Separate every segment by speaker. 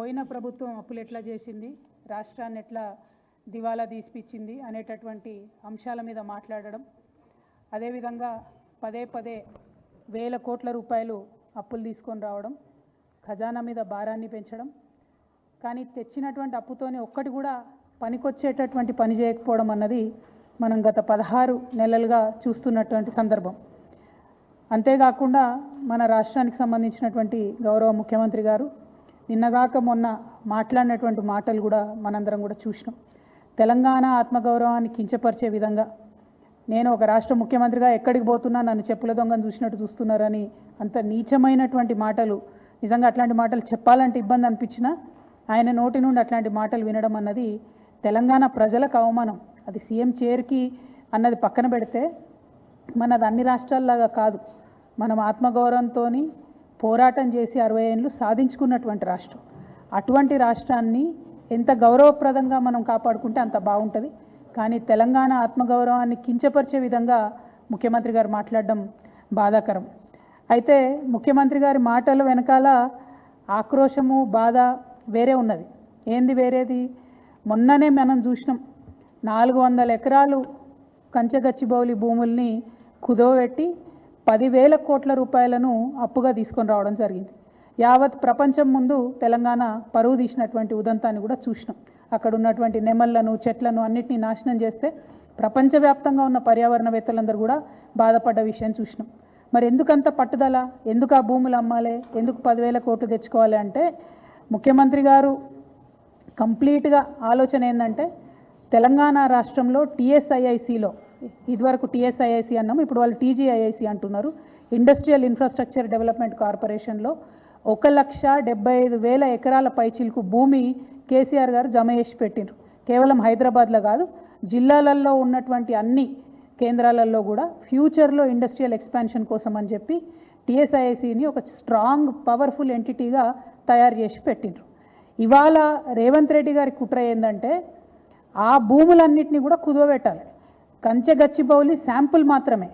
Speaker 1: పోయిన ప్రభుత్వం అప్పులు ఎట్లా చేసింది, రాష్ట్రాన్ని ఎట్లా దివాలా తీసిపించింది అనేటటువంటి అంశాల మీద మాట్లాడడం, అదేవిధంగా పదే పదే వేల కోట్ల రూపాయలు అప్పులు తీసుకొని రావడం, ఖజానా మీద భారాన్ని పెంచడం, కానీ తెచ్చినటువంటి అప్పుతోనే ఒక్కటి కూడా పనికొచ్చేటటువంటి పని చేయకపోవడం అన్నది మనం గత 16 నెలలుగా చూస్తున్నటువంటి సందర్భం. అంతేకాకుండా మన రాష్ట్రానికి సంబంధించినటువంటి గౌరవ ముఖ్యమంత్రి గారు నిన్నగాక మొన్న మాట్లాడినటువంటి మాటలు కూడా మనందరం కూడా చూసినాం. తెలంగాణ ఆత్మగౌరవాన్ని కించపరిచే విధంగా, నేను ఒక రాష్ట్ర ముఖ్యమంత్రిగా ఎక్కడికి పోతున్నా నన్ను చెప్పుల దొంగను చూసినట్టు చూస్తున్నారని అంత నీచమైనటువంటి మాటలు, నిజంగా అట్లాంటి మాటలు చెప్పాలంటే ఇబ్బంది అనిపించినా ఆయన నోటి నుండి అట్లాంటి మాటలు వినడం అన్నది తెలంగాణ ప్రజలకు అవమానం. అది సీఎం చైర్కి అన్నది పక్కన పెడితే మనది అన్ని రాష్ట్రాల్లాగా కాదు. మనం ఆత్మగౌరవంతో పోరాటం చేసి 60 ఏళ్ళు సాధించుకున్నటువంటి రాష్ట్రం. అటువంటి రాష్ట్రాన్ని ఎంత గౌరవప్రదంగా మనం కాపాడుకుంటే అంత బాగుంటుంది. కానీ తెలంగాణ ఆత్మగౌరవాన్ని కించపరిచే విధంగా ముఖ్యమంత్రి గారు మాట్లాడడం బాధాకరం. అయితే ముఖ్యమంత్రి గారి మాటల వెనకాల ఆక్రోశము, బాధ వేరే ఉన్నది. ఏంది వేరేది? మొన్ననే మనం చూసినాం, 400 ఎకరాలు కంచగచ్చిబౌలి భూముల్ని కుదోబెట్టి 10,000 కోట్ల రూపాయలను అప్పుగా తీసుకొని రావడం జరిగింది. యావత్ ప్రపంచం ముందు తెలంగాణ పరువు తీసినటువంటి ఉదంతాన్ని కూడా చూసినాం. అక్కడ ఉన్నటువంటి నెమళ్లను, చెట్లను అన్నిటినీ నాశనం చేస్తే ప్రపంచవ్యాప్తంగా ఉన్న పర్యావరణవేత్తలందరూ కూడా బాధపడ్డ విషయం చూసినాం. మరి ఎందుకంత పట్టుదల? ఎందుకు ఆ భూములు అమ్మాలి? ఎందుకు 10,000 కోట్లు తెచ్చుకోవాలి అంటే ముఖ్యమంత్రి గారు కంప్లీట్గా ఆలోచన ఏంటంటే, తెలంగాణ రాష్ట్రంలో టీఎస్ఐఐసిలో, ఇదివరకు టీఎస్ఐఐసి అన్నాం, ఇప్పుడు వాళ్ళు టీజీఐఐసి అంటున్నారు, ఇండస్ట్రియల్ ఇన్ఫ్రాస్ట్రక్చర్ డెవలప్మెంట్ కార్పొరేషన్లో 1,75,000 ఎకరాల పైచిలకు భూమి కేసీఆర్ గారు జమ చేసి పెట్టిండ్రు. కేవలం హైదరాబాద్లో కాదు, జిల్లాలలో ఉన్నటువంటి అన్ని కేంద్రాలలో కూడా ఫ్యూచర్లో ఇండస్ట్రియల్ ఎక్స్పాన్షన్ కోసం అని చెప్పి టీఎస్ఐఐసిని ఒక స్ట్రాంగ్ పవర్ఫుల్ ఎంటిటీగా తయారు చేసి పెట్టిండ్రు. ఇవాళ రేవంత్ రెడ్డి గారి కుట్ర ఏంటంటే ఆ భూములన్నింటినీ కూడా కుదవబెట్టాలి. కంచెగచ్చిబౌలి శాంపుల్ మాత్రమే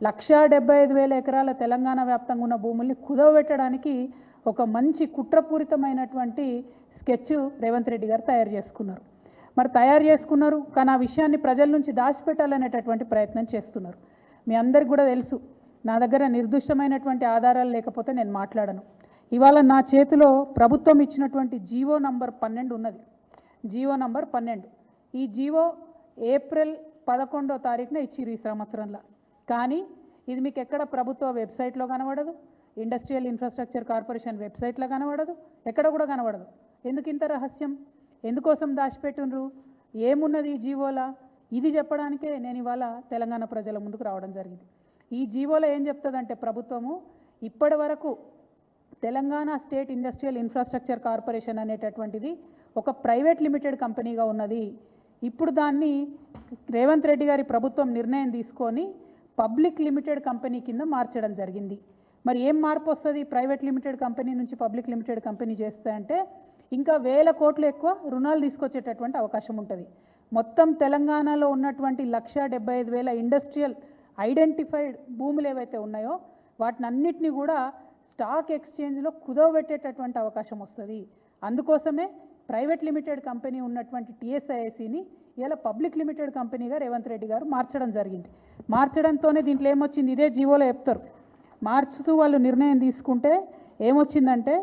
Speaker 1: 1,75,000 ఎకరాల తెలంగాణ వ్యాప్తంగా ఉన్న భూముల్ని కుదవబెట్టడానికి ఒక మంచి కుట్రపూరితమైనటువంటి స్కెచ్ రేవంత్ రెడ్డి గారు తయారు చేసుకున్నారు. మరి తయారు చేసుకున్నారు, కానీ ఆ విషయాన్ని ప్రజల నుంచి దాచిపెట్టాలనేటటువంటి ప్రయత్నం చేస్తున్నారు. మీ అందరికి కూడా తెలుసు, నా దగ్గర నిర్దిష్టమైనటువంటి ఆధారాలు లేకపోతే నేను మాట్లాడను. ఇవాళ నా చేతిలో ప్రభుత్వం ఇచ్చినటువంటి జీవో నంబర్ 12 ఉన్నది. GO number 12. ఈ జీవో ఏప్రిల్ 11వ తారీఖున ఇచ్చిరు ఈ సంవత్సరంలో. కానీ ఇది మీకు ఎక్కడ ప్రభుత్వ వెబ్సైట్లో కనబడదు, ఇండస్ట్రియల్ ఇన్ఫ్రాస్ట్రక్చర్ కార్పొరేషన్ వెబ్సైట్లో కనబడదు, ఎక్కడ కూడా కనబడదు. ఎందుకు ఇంత రహస్యం? ఎందుకోసం దాచిపెట్టినరు? ఏమున్నది ఈ జీవోలా? ఇది చెప్పడానికే నేను ఇవాళ తెలంగాణ ప్రజల ముందుకు రావడం జరిగింది. ఈ జీవోలో ఏం చెప్తుందంటే, ప్రభుత్వము ఇప్పటి వరకు Telangana state industrial infrastructure corporation అనేటటువంటిది ఒక ప్రైవేట్ లిమిటెడ్ కంపెనీగా ఉన్నది. ఇప్పుడు దాన్ని రేవంత్ రెడ్డి గారి ప్రభుత్వం నిర్ణయం తీసుకొని పబ్లిక్ లిమిటెడ్ కంపెనీ కింద మార్చడం జరిగింది. మరి ఏం మార్పు వస్తుంది ప్రైవేట్ లిమిటెడ్ కంపెనీ నుంచి పబ్లిక్ లిమిటెడ్ కంపెనీ చేస్తే అంటే, ఇంకా 1,000 కోట్లు ఎక్కువ రుణాలు తీసుకొచ్చేటటువంటి అవకాశం ఉంటుంది. మొత్తం తెలంగాణలో ఉన్నటువంటి 1,75,000 ఇండస్ట్రియల్ ఐడెంటిఫైడ్ భూములు ఏవైతే ఉన్నాయో వాటిని అన్నిటినీ కూడా స్టాక్ ఎక్స్చేంజ్లో కుదవబెట్టేటటువంటి అవకాశం వస్తుంది. అందుకోసమే ప్రైవేట్ లిమిటెడ్ కంపెనీ ఉన్నటువంటి టీఎస్ఐఐసిని ఇలా పబ్లిక్ లిమిటెడ్ కంపెనీగా రేవంత్ రెడ్డి గారు మార్చడం జరిగింది. మార్చడంతోనే దీంట్లో ఏమొచ్చింది, ఇదే జీవోలో చెప్తారు. మార్చుతూ వాళ్ళు నిర్ణయం తీసుకుంటే ఏమొచ్చిందంటే,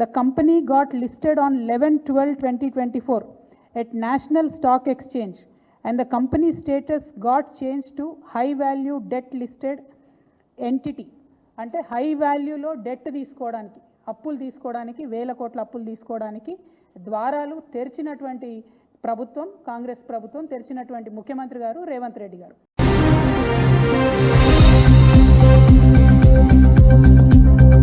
Speaker 1: the company got listed on 11/12/2024 at national stock exchange and the company status got change to high value debt listed entity. అంటే హై వాల్యూలో డెట్ తీసుకోవడానికి, అప్పులు తీసుకోవడానికి, 1,000 కోట్ల అప్పులు తీసుకోవడానికి ద్వారాలు తెరిచినటువంటి ప్రభుత్వం కాంగ్రెస్ ప్రభుత్వం, తెరిచినటువంటి ముఖ్యమంత్రి గారు రేవంత్ రెడ్డి గారు.